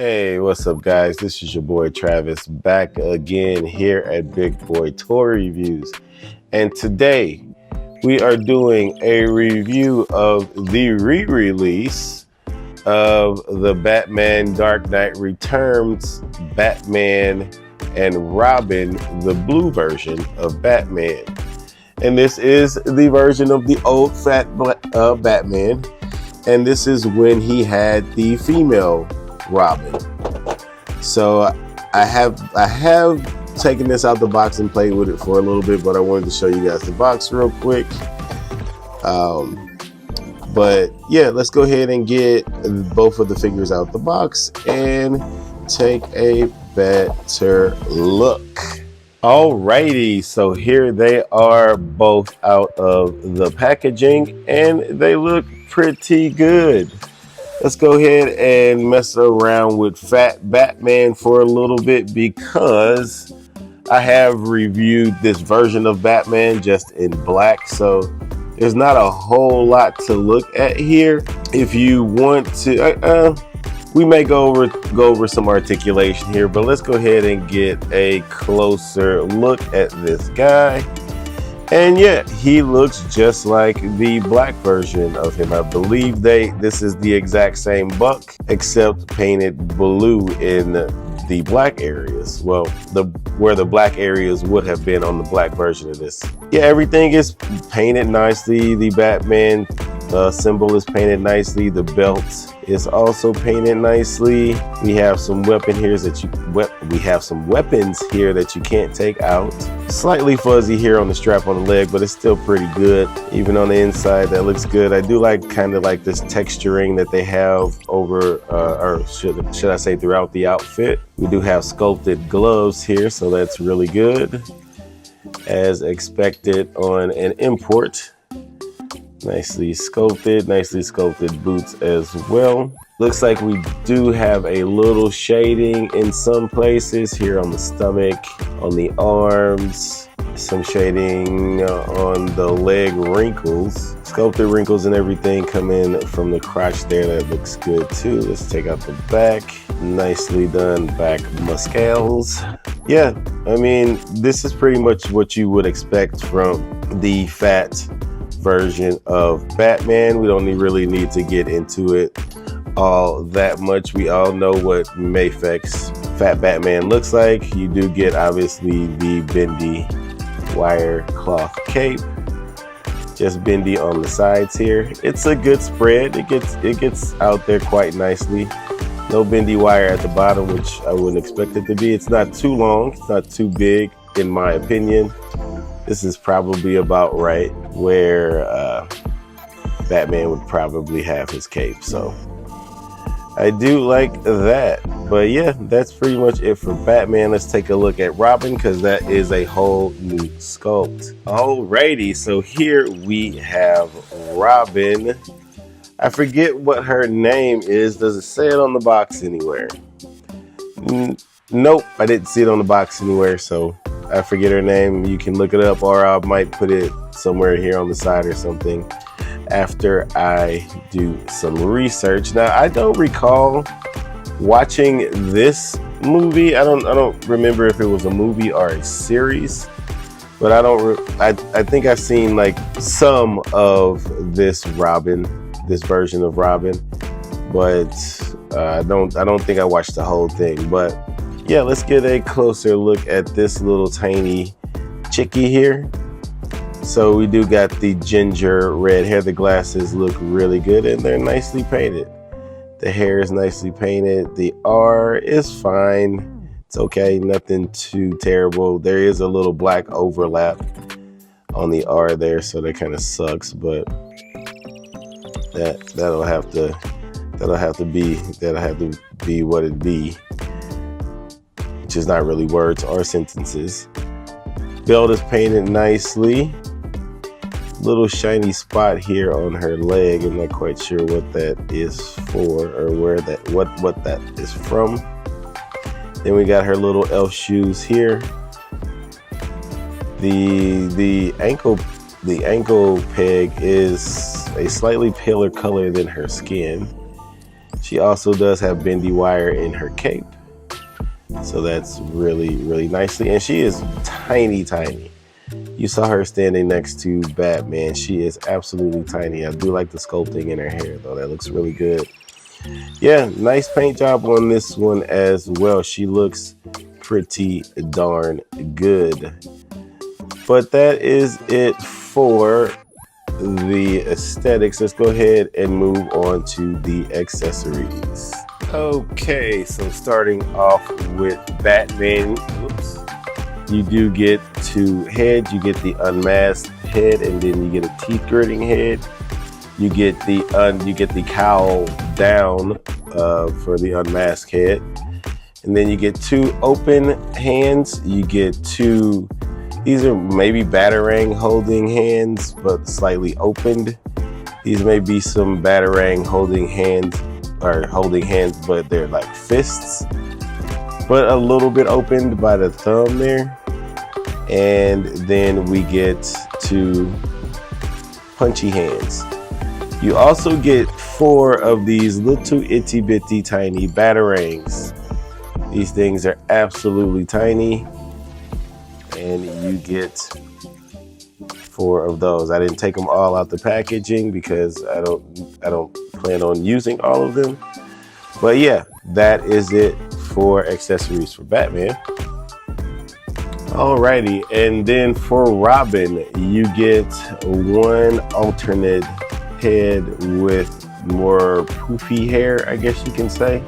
Hey, what's up, guys? This is your boy Travis back again here at Big Boy Toy Reviews. And today we are doing a review of the re-release of the Batman Dark Knight Returns Batman and Robin, the blue version of Batman. And this is the version of the old fat Batman. And this is when he had the female Robin. So I have taken this out the box and played with it for a little bit, but I wanted to show you guys the box real quick. But yeah, let's go ahead and get both of the figures out the box and take a better look. Alrighty, so here they are both out of the packaging and they look pretty good. Let's go ahead and mess around with Fat Batman for a little bit because I have reviewed this version of Batman just in black, so there's not a whole lot to look at here. If you want to, we may go over some articulation here, but let's go ahead and get a closer look at this guy. And yeah, he looks just like the black version of him. I believe this is the exact same buck, except painted blue in the black areas. Well, where the black areas would have been on the black version of this. Yeah, everything is painted nicely. The Batman symbol is painted nicely. The belt is also painted nicely. We have some weapons here that you can't take out. Slightly fuzzy here on the strap on the leg, but it's still pretty good. Even on the inside, that looks good. I do like kind of like this texturing that they have over, or should I say throughout the outfit. We do have sculpted gloves here, so that's really good. As expected on an import. Nicely sculpted boots as well. Looks like we do have a little shading in some places here on the stomach, on the arms, some shading on the leg wrinkles. Sculpted wrinkles and everything come in from the crotch there. That looks good too. Let's take out the back. Nicely done back muscles. Yeah, I mean, this is pretty much what you would expect from the fat version of Batman. We don't really need to get into it all that much. We all know what Mafex Fat Batman looks like. You do get obviously the bendy wire cloth cape, just bendy on the sides here. It's a good spread. It gets out there quite nicely. No bendy wire at the bottom, which I wouldn't expect it to be. It's not too long, it's not too big in my opinion. This is probably about right where Batman would probably have his cape. So I do like that. But yeah, that's pretty much it for Batman. Let's take a look at Robin because that is a whole new sculpt. Alrighty, so here we have Robin. I forget what her name is. Does it say it on the box anywhere? Nope, I didn't see it on the box anywhere, so I forget her name. You can look it up, or I might put it somewhere here on the side or something after I do some research. Now, I don't recall watching this movie. I don't remember if it was a movie or a series, but I think I've seen like some of this version of Robin, but I don't think I watched the whole thing. But yeah, let's get a closer look at this little tiny chickie here. So we do got the ginger red hair. The glasses look really good and they're nicely painted. The hair is nicely painted. The R is fine. It's okay, nothing too terrible. There is a little black overlap on the R there, so that kind of sucks, but that'll have to be what it be. Which is not really words or sentences. Belt is painted nicely. Little shiny spot here on her leg. I'm not quite sure what that is for or what that is from. Then we got her little elf shoes here. The ankle peg is a slightly paler color than her skin. She also does have bendy wire in her cape. So that's really nicely. And she is tiny. You saw her standing next to Batman. She is absolutely tiny. I do like the sculpting in her hair though. That looks really good. Yeah, nice paint job on this one as well. She looks pretty darn good. But that is it for the aesthetics. Let's go ahead and move on to the accessories. Okay, so starting off with Batman, you do get 2 heads. You get the unmasked head, and then you get a teeth gritting head. You get the cowl down for the unmasked head, and then you get 2 open hands. You get 2. These are maybe Batarang holding hands, but slightly opened. These may be some Batarang holding hands, but they're like fists, but a little bit opened by the thumb there. And then we get 2 punchy hands. You also get 4 of these little itty bitty tiny Batarangs. These things are absolutely tiny, and you get 4 of those. I didn't take them all out the packaging because I don't plan on using all of them. But yeah, that is it for accessories for Batman. Alrighty, and then for Robin, you get 1 alternate head with more poofy hair, I guess you can say.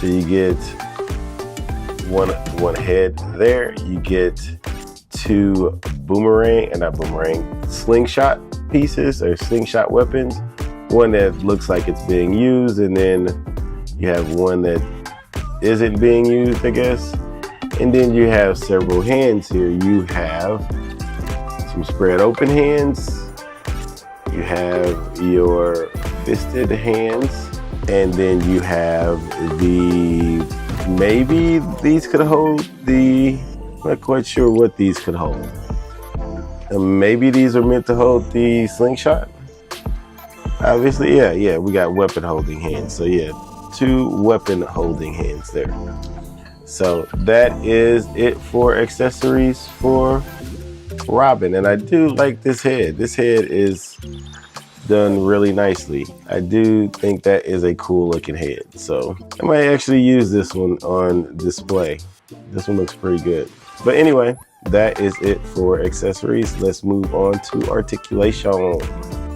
So you get one head there. You get 2 slingshot pieces or slingshot weapons. One that looks like it's being used, and then you have one that isn't being used, I guess. And then you have several hands here. You have some spread open hands. You have your fisted hands, and then you have maybe these could hold not quite sure what these could hold. Maybe these are meant to hold the slingshot. Obviously, yeah, we got weapon holding hands. So yeah, 2 weapon holding hands there. So that is it for accessories for Robin. And I do like this head. This head is done really nicely. I do think that is a cool looking head. So I might actually use this one on display. This one looks pretty good. But anyway, that is it for accessories. Let's move on to articulation.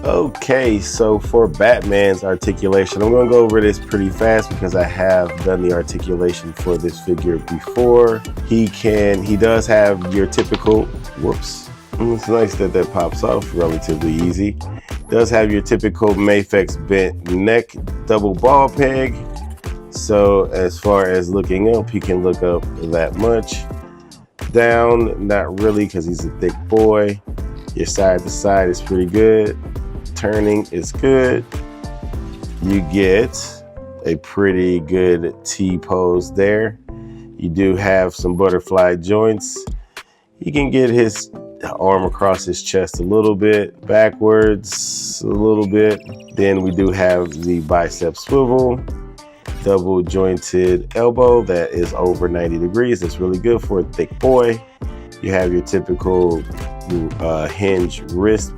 Okay, so for Batman's articulation, I'm going to go over this pretty fast because I have done the articulation for this figure before. He does have your typical, it's nice that pops off relatively easy. Does have your typical Mafex bent neck, double ball peg. So as far as looking up, he can look up that much. Down, not really, because he's a thick boy. Your side to side is pretty good. Turning is good. You get a pretty good T pose there. You do have some butterfly joints. You can get his arm across his chest a little bit, backwards a little bit. Then we do have the bicep swivel, double jointed elbow that is over 90 degrees. That's really good for a thick boy. You have your typical hinge wrist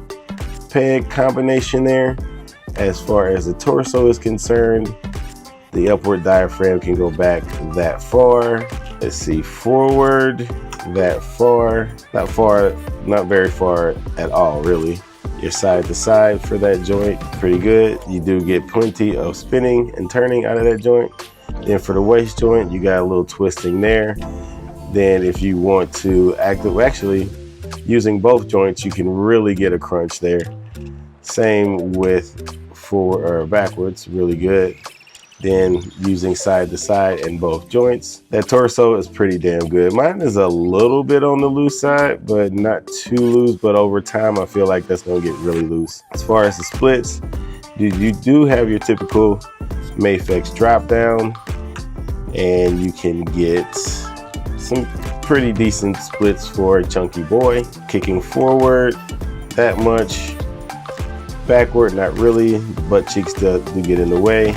peg combination there. As far as the torso is concerned, the upward diaphragm can go back that far. Let's see, forward that far, not very far at all, really. Your side to side for that joint, pretty good. You do get plenty of spinning and turning out of that joint. Then for the waist joint, you got a little twisting there. Then if you want to actually using both joints, you can really get a crunch there. Same with forward or backwards, really good. Then using side to side in both joints. That torso is pretty damn good. Mine is a little bit on the loose side, but not too loose. But over time, I feel like that's gonna get really loose. As far as the splits, you do have your typical Mafex drop down, and you can get some pretty decent splits for a chunky boy. Kicking forward that much, Backward, not really. Butt cheeks do get in the way.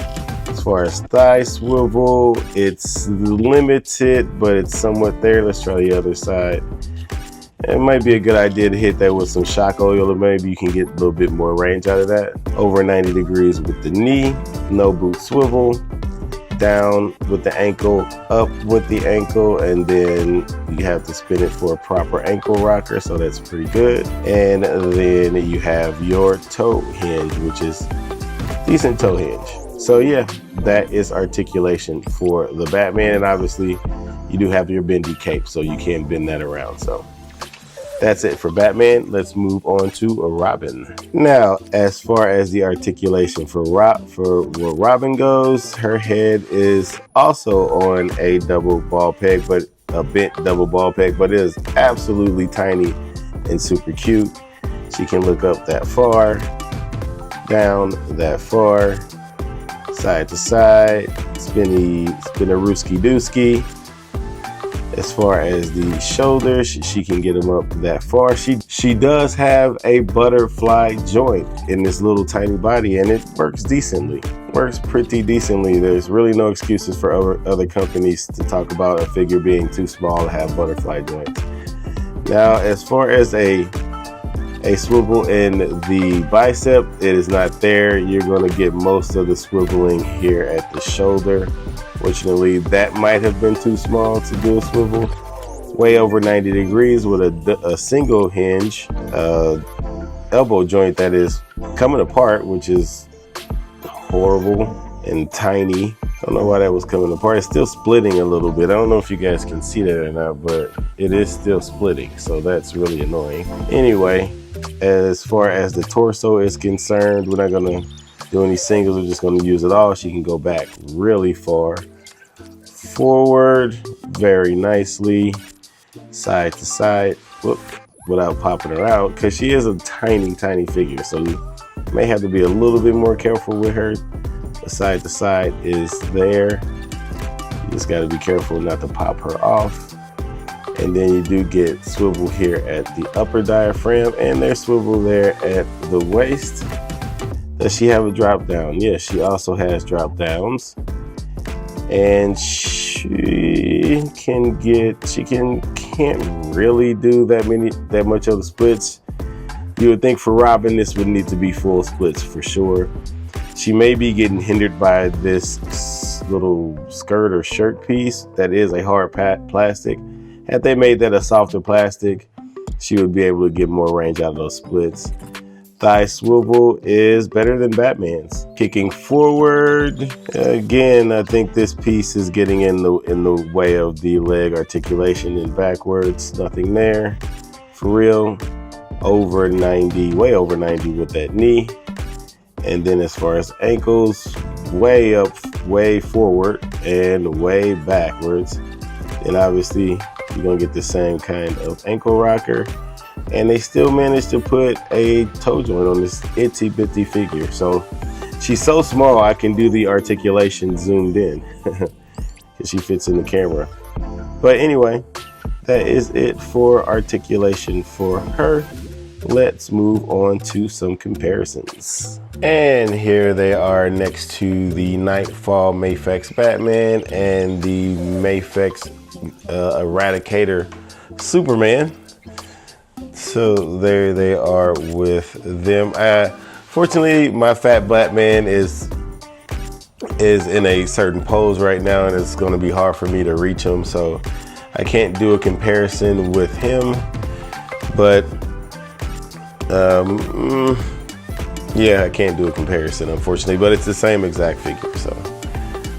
As far as thigh swivel, it's limited, but it's somewhat there. Let's try the other side. It might be a good idea to hit that with some shock oil, or maybe you can get a little bit more range out of that. Over 90 degrees with the knee, no boot swivel, down with the ankle, up with the ankle, and then you have to spin it for a proper ankle rocker, so that's pretty good. And then you have your toe hinge, which is decent toe hinge. So yeah, that is articulation for the Batman, and obviously you do have your bendy cape, so you can bend that around. So that's it for Batman. Let's move on to Robin. Now, as far as the articulation for where Robin goes, her head is also on a double ball peg, but a bent double ball peg, but it is absolutely tiny and super cute. She can look up that far, down that far, side to side, spin a rooski dooski. As far as the shoulders, she can get them up that far. She does have a butterfly joint in this little tiny body, and it works decently. Works pretty decently. There's really no excuses for other companies to talk about a figure being too small to have butterfly joints. Now, as far as a swivel in the bicep, it is not there. You're going to get most of the swiveling here at the shoulder. Fortunately, that might have been too small to do a swivel. Way over 90 degrees with a single hinge, elbow joint that is coming apart, which is horrible and tiny. I don't know why that was coming apart. It's still splitting a little bit. I don't know if you guys can see that or not, but it is still splitting, so that's really annoying. Anyway, as far as the torso is concerned, we're not gonna do any singles, we're just gonna use it all. She can go back really far, forward very nicely, side to side, without popping her out, because she is a tiny figure, so you may have to be a little bit more careful with her. The side to side is there. You just got to be careful not to pop her off. And then you do get swivel here at the upper diaphragm, and there's swivel there at the waist. Does she have a drop down? Yes, she also has drop downs. And she can't really do that much of the splits. You would think for Robin this would need to be full splits for sure. She may be getting hindered by this little skirt or shirt piece that is a hard plastic. Had they made that a softer plastic, she would be able to get more range out of those splits. Thigh swivel is better than Batman's. Kicking forward, again, I think this piece is getting in the way of the leg articulation, and backwards, nothing there. For real, over 90, way over 90 with that knee. And then as far as ankles, way up, way forward, and way backwards. And obviously, you're gonna get the same kind of ankle rocker. And they still managed to put a toe joint on this itty bitty figure. So she's so small, I can do the articulation zoomed in because she fits in the camera. But anyway, that is it for articulation for her. Let's move on to some comparisons. And here they are next to the Nightfall Mafex Batman and the Mafex Eradicator Superman. So there they are with them. Fortunately, my fat Batman is in a certain pose right now, and it's going to be hard for me to reach him, so I can't do a comparison with him. But yeah, I can't do a comparison, unfortunately, but it's the same exact figure. So,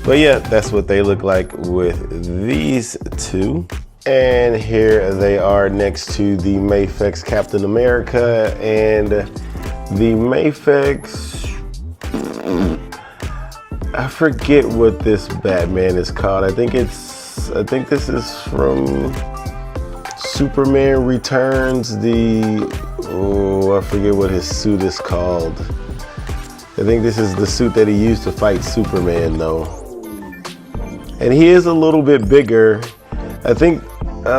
but yeah, that's what they look like with these two. And here they are next to the Mafex Captain America and the Mafex, I forget what this Batman is called. I think this is from Superman Returns. I forget what his suit is called. I think this is the suit that he used to fight Superman though. And he is a little bit bigger. I think,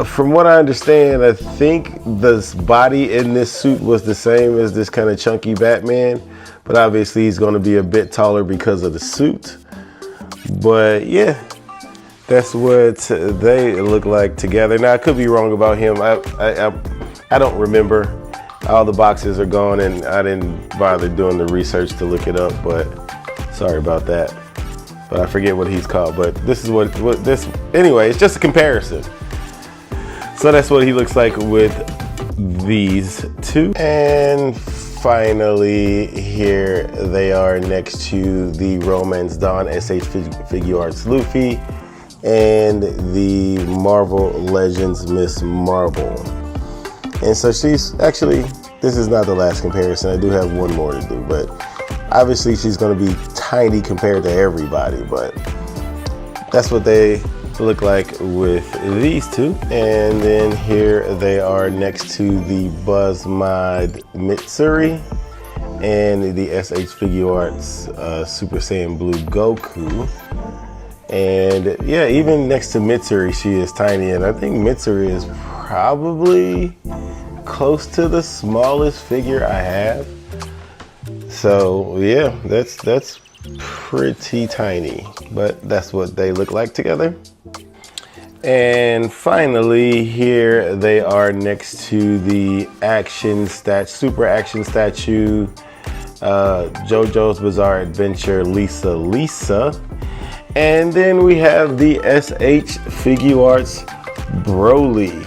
from what I understand, I think the body in this suit was the same as this kind of chunky Batman, but obviously he's going to be a bit taller because of the suit. But yeah, that's what they look like together. Now I could be wrong about him. I don't remember. All the boxes are gone and I didn't bother doing the research to look it up, but sorry about that. But I forget what he's called, but this is what this, anyway, it's just a comparison. So that's what he looks like with these two. And finally, here they are next to the Romance Dawn SH Figuarts Luffy and the Marvel Legends Miss Marvel. And so she's actually, this is not the last comparison. I do have one more to do, but obviously she's going to be tiny compared to everybody, but that's what they look like with these two. And then here they are next to the Buzz Mod Mitsuri and the SH Figuarts Super Saiyan Blue Goku. And yeah, even next to Mitsuri, she is tiny, and I think Mitsuri is probably close to the smallest figure I have. So yeah, that's pretty tiny, but that's what they look like together. And finally, here they are next to the Super Action Statue, JoJo's Bizarre Adventure Lisa. And then we have the SH Figuarts Broly.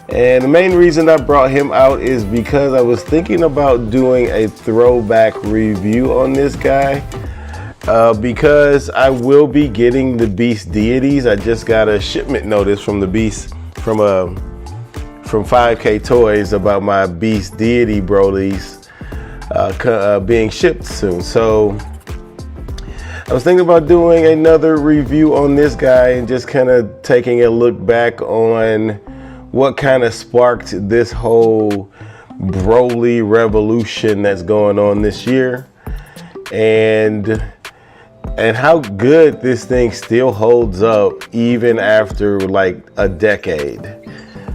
And the main reason I brought him out is because I was thinking about doing a throwback review on this guy. Because I will be getting the Beast deities. I just got a shipment notice from the Beast, from 5K Toys, about my Beast deity Brolys being shipped soon. So I was thinking about doing another review on this guy and just kind of taking a look back on what kind of sparked this whole Broly revolution that's going on this year, and how good this thing still holds up even after like a decade.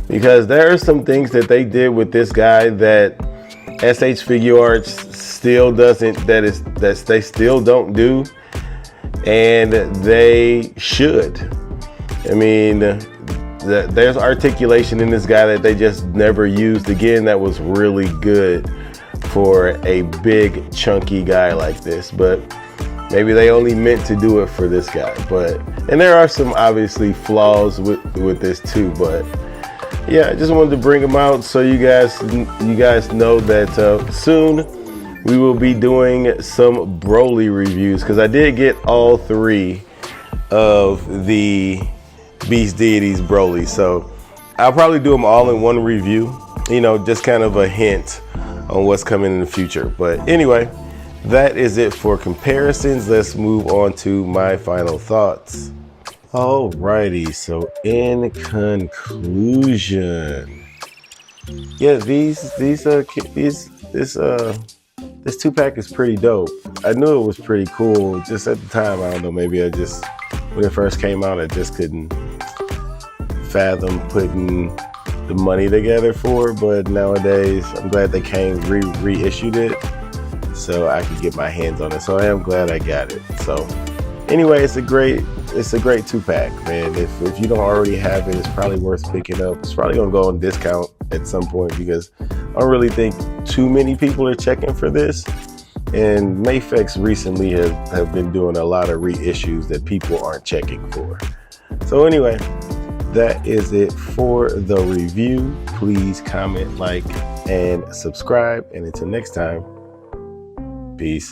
Because there are some things that they did with this guy that SH Figuarts still doesn't, that they still don't do, and they should. I mean, there's articulation in this guy that they just never used again that was really good for a big chunky guy like this. But maybe they only meant to do it for this guy. But, and there are some obviously flaws with this too, but yeah, I just wanted to bring them out so you guys know that soon we will be doing some Broly reviews, because I did get all three of the Beast Deities Broly, so I'll probably do them all in one review, you know, just kind of a hint on what's coming in the future. But anyway, that is it for comparisons. Let's move on to my final thoughts. Alrighty, so in conclusion, yeah, this 2-pack is pretty dope. I knew it was pretty cool. Just at the time, I don't know, maybe when it first came out, I just couldn't fathom putting the money together for it. But nowadays, I'm glad they reissued it so I could get my hands on it. So I am glad I got it. So anyway, it's a great 2-pack, man. If you don't already have it, it's probably worth picking up. It's probably gonna go on discount at some point, because I don't really think too many people are checking for this. And Mafex recently have been doing a lot of reissues that people aren't checking for. So anyway, that is it for the review. Please comment, like, and subscribe. And until next time, peace.